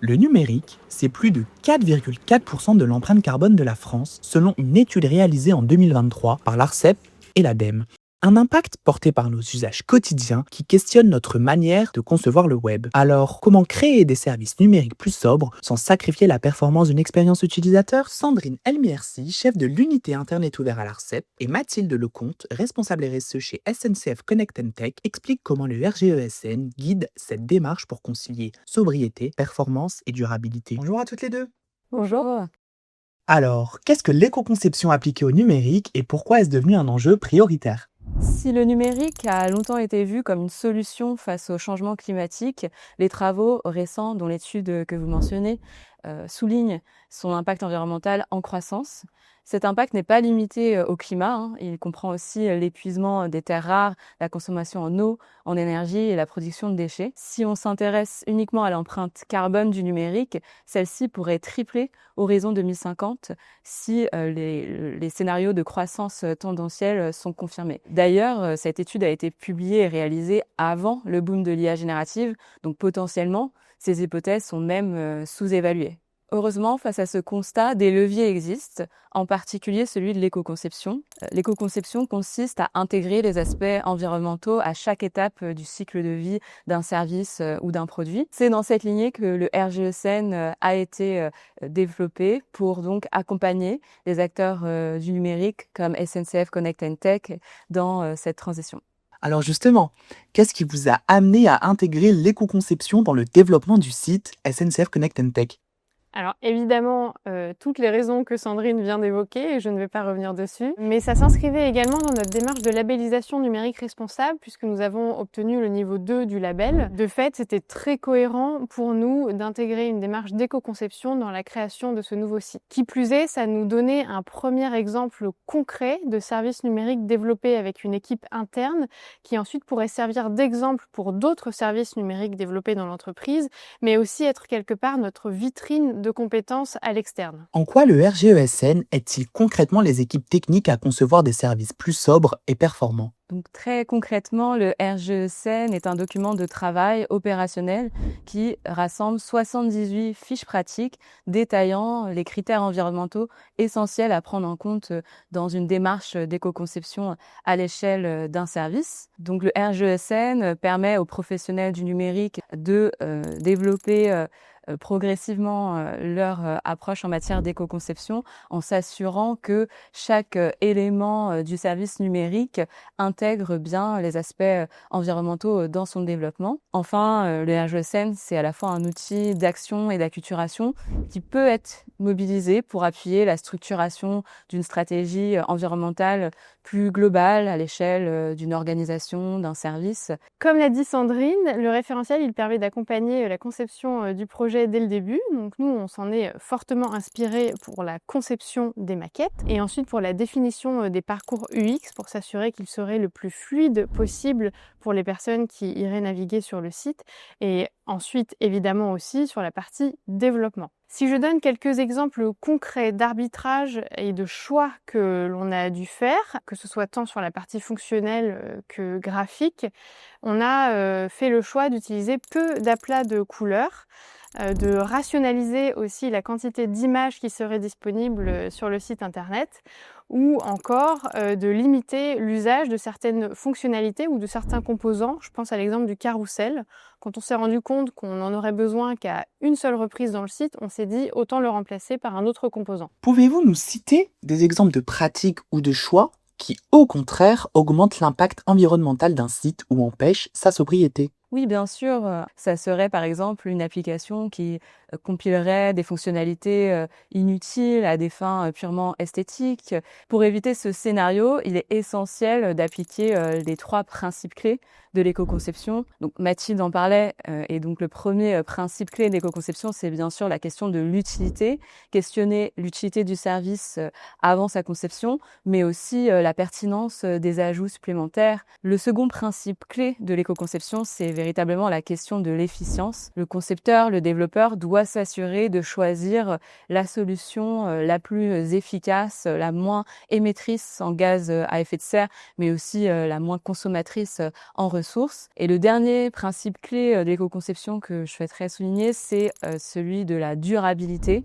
Le numérique, c'est plus de 4,4% de l'empreinte carbone de la France, selon une étude réalisée en 2023 par l'ARCEP et l'ADEME. Un impact porté par nos usages quotidiens qui questionnent notre manière de concevoir le web. Alors, comment créer des services numériques plus sobres sans sacrifier la performance d'une expérience utilisateur? Sandrine Elmiersi, chef de l'unité Internet ouvert à l'ARCEP, et Mathilde Lecomte, responsable RSE chez SNCF Connect Tech, expliquent comment le RGESN guide cette démarche pour concilier sobriété, performance et durabilité. Bonjour à toutes les deux. Bonjour. Alors, qu'est-ce que l'éco-conception appliquée au numérique et pourquoi est-ce devenu un enjeu prioritaire? Si le numérique a longtemps été vu comme une solution face au changement climatique, les travaux récents, dont l'étude que vous mentionnez, soulignent son impact environnemental en croissance. Cet impact n'est pas limité au climat, hein. Il comprend aussi l'épuisement des terres rares, la consommation en eau, en énergie et la production de déchets. Si on s'intéresse uniquement à l'empreinte carbone du numérique, celle-ci pourrait tripler horizon 2050 si les scénarios de croissance tendancielle sont confirmés. D'ailleurs, cette étude a été publiée et réalisée avant le boom de l'IA générative, donc potentiellement, ces hypothèses sont même sous-évaluées. Heureusement, face à ce constat, des leviers existent, en particulier celui de l'éco-conception. L'éco-conception consiste à intégrer les aspects environnementaux à chaque étape du cycle de vie d'un service ou d'un produit. C'est dans cette lignée que le RGESN a été développé pour donc accompagner les acteurs du numérique comme SNCF Connect Tech dans cette transition. Alors justement, qu'est-ce qui vous a amené à intégrer l'éco-conception dans le développement du site SNCF Connect Tech? Alors évidemment, toutes les raisons que Sandrine vient d'évoquer, et je ne vais pas revenir dessus, mais ça s'inscrivait également dans notre démarche de labellisation numérique responsable, puisque nous avons obtenu le niveau 2 du label. De fait, c'était très cohérent pour nous d'intégrer une démarche d'éco-conception dans la création de ce nouveau site. Qui plus est, ça nous donnait un premier exemple concret de service numérique développé avec une équipe interne, qui ensuite pourrait servir d'exemple pour d'autres services numériques développés dans l'entreprise, mais aussi être quelque part notre vitrine de compétences à l'externe. En quoi le RGESN aide-t-il concrètement les équipes techniques à concevoir des services plus sobres et performants? Donc très concrètement, le RGESN est un document de travail opérationnel qui rassemble 78 fiches pratiques détaillant les critères environnementaux essentiels à prendre en compte dans une démarche d'éco-conception à l'échelle d'un service. Donc le RGESN permet aux professionnels du numérique de développer progressivement leur approche en matière d'éco-conception en s'assurant que chaque élément du service numérique intègre bien les aspects environnementaux dans son développement. Enfin, le RGESN, c'est à la fois un outil d'action et d'acculturation qui peut être mobilisé pour appuyer la structuration d'une stratégie environnementale plus globale à l'échelle d'une organisation, d'un service. Comme l'a dit Sandrine, le référentiel, il permet d'accompagner la conception du projet dès le début. Donc nous, on s'en est fortement inspiré pour la conception des maquettes et ensuite pour la définition des parcours UX pour s'assurer qu'il serait le plus fluide possible pour les personnes qui iraient naviguer sur le site et ensuite évidemment aussi sur la partie développement. Si je donne quelques exemples concrets d'arbitrage et de choix que l'on a dû faire, que ce soit tant sur la partie fonctionnelle que graphique, on a fait le choix d'utiliser peu d'aplats de couleurs, de rationaliser aussi la quantité d'images qui seraient disponibles sur le site internet ou encore de limiter l'usage de certaines fonctionnalités ou de certains composants. Je pense à l'exemple du carrousel. Quand on s'est rendu compte qu'on n'en aurait besoin qu'à une seule reprise dans le site, on s'est dit autant le remplacer par un autre composant. Pouvez-vous nous citer des exemples de pratiques ou de choix qui, au contraire, augmentent l'impact environnemental d'un site ou empêchent sa sobriété? Oui, bien sûr, ça serait par exemple une application qui compilerait des fonctionnalités inutiles à des fins purement esthétiques. Pour éviter ce scénario, il est essentiel d'appliquer les 3 principes clés de l'éco-conception. Donc Mathilde en parlait, et donc le premier principe clé de l'éco-conception, c'est bien sûr la question de l'utilité. Questionner l'utilité du service avant sa conception, mais aussi la pertinence des ajouts supplémentaires. Le second principe clé de l'éco-conception, c'est véritablement la question de l'efficience. Le concepteur, le développeur doit s'assurer de choisir la solution la plus efficace, la moins émettrice en gaz à effet de serre, mais aussi la moins consommatrice en ressources. Et le dernier principe clé de l'éco-conception que je souhaiterais souligner, c'est celui de la durabilité.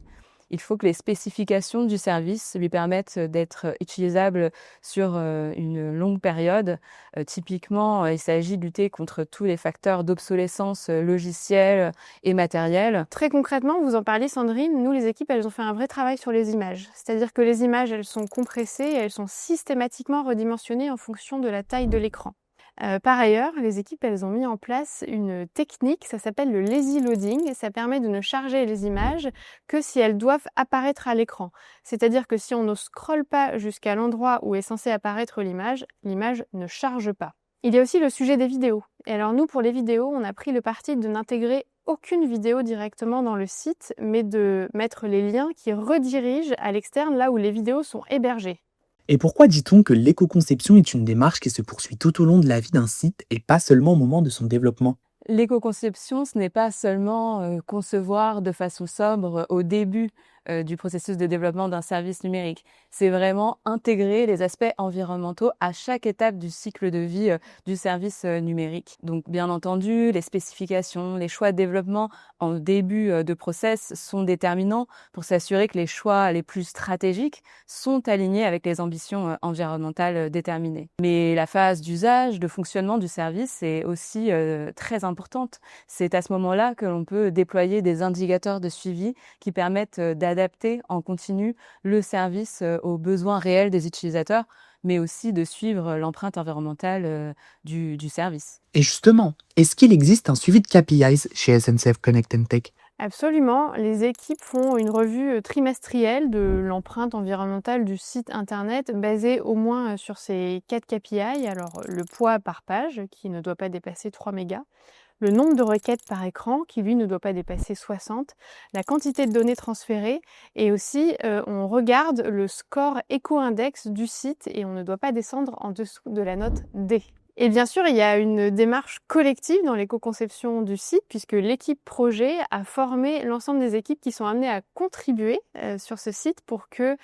Il faut que les spécifications du service lui permettent d'être utilisable sur une longue période. Typiquement, il s'agit de lutter contre tous les facteurs d'obsolescence logicielle et matérielle. Très concrètement, vous en parliez Sandrine, nous les équipes, elles ont fait un vrai travail sur les images. C'est-à-dire que les images, elles sont compressées et elles sont systématiquement redimensionnées en fonction de la taille de l'écran. Par ailleurs, les équipes, elles ont mis en place une technique, ça s'appelle le lazy loading, et ça permet de ne charger les images que si elles doivent apparaître à l'écran. C'est-à-dire que si on ne scrolle pas jusqu'à l'endroit où est censée apparaître l'image, l'image ne charge pas. Il y a aussi le sujet des vidéos. Et alors nous, pour les vidéos, on a pris le parti de n'intégrer aucune vidéo directement dans le site, mais de mettre les liens qui redirigent à l'externe là où les vidéos sont hébergées. Et pourquoi dit-on que l'éco-conception est une démarche qui se poursuit tout au long de la vie d'un site et pas seulement au moment de son développement? L'éco-conception, ce n'est pas seulement concevoir de façon sobre au début du processus de développement d'un service numérique. C'est vraiment intégrer les aspects environnementaux à chaque étape du cycle de vie du service numérique. Donc, bien entendu, les spécifications, les choix de développement en début de process sont déterminants pour s'assurer que les choix les plus stratégiques sont alignés avec les ambitions environnementales déterminées. Mais la phase d'usage, de fonctionnement du service est aussi très importante. C'est à ce moment-là que l'on peut déployer des indicateurs de suivi qui permettent d'adapter en continu le service aux besoins réels des utilisateurs, mais aussi de suivre l'empreinte environnementale du service. Et justement, est-ce qu'il existe un suivi de KPIs chez SNCF Connect and Tech? Absolument, les équipes font une revue trimestrielle de l'empreinte environnementale du site internet basée au moins sur ces 4 KPI. Alors le poids par page qui ne doit pas dépasser 3 mégas, le nombre de requêtes par écran qui lui ne doit pas dépasser 60, la quantité de données transférées et aussi on regarde le score éco-index du site et on ne doit pas descendre en dessous de la note D. Et bien sûr, il y a une démarche collective dans l'éco-conception du site puisque l'équipe projet a formé l'ensemble des équipes qui sont amenées à contribuer sur ce site pour que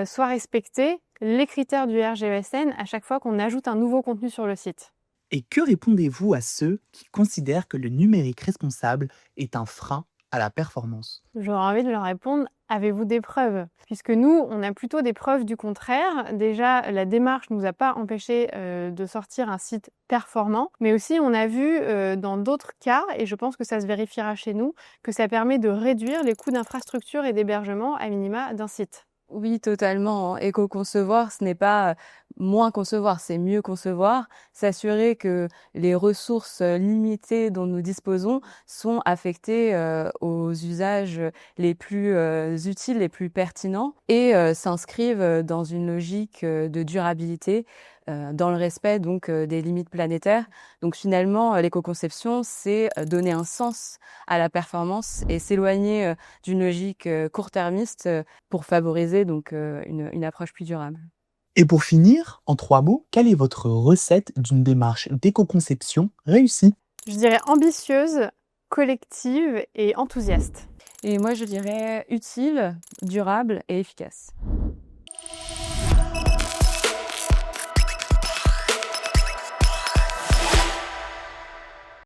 soient respectés les critères du RGESN à chaque fois qu'on ajoute un nouveau contenu sur le site. Et que répondez-vous à ceux qui considèrent que le numérique responsable est un frein à la performance? J'aurais envie de leur répondre, avez-vous des preuves? Puisque nous, on a plutôt des preuves du contraire. Déjà, la démarche ne nous a pas empêché de sortir un site performant, mais aussi on a vu dans d'autres cas, et je pense que ça se vérifiera chez nous, que ça permet de réduire les coûts d'infrastructure et d'hébergement à minima d'un site. Oui, totalement. Éco-concevoir, ce n'est pas moins concevoir, c'est mieux concevoir. S'assurer que les ressources limitées dont nous disposons sont affectées aux usages les plus utiles, les plus pertinents et s'inscrivent dans une logique de durabilité dans le respect donc des limites planétaires. Donc finalement, l'éco-conception, c'est donner un sens à la performance et s'éloigner d'une logique court-termiste pour favoriser donc une approche plus durable. Et pour finir, en 3 mots, quelle est votre recette d'une démarche d'éco-conception réussie? Je dirais ambitieuse, collective et enthousiaste. Et moi, je dirais utile, durable et efficace.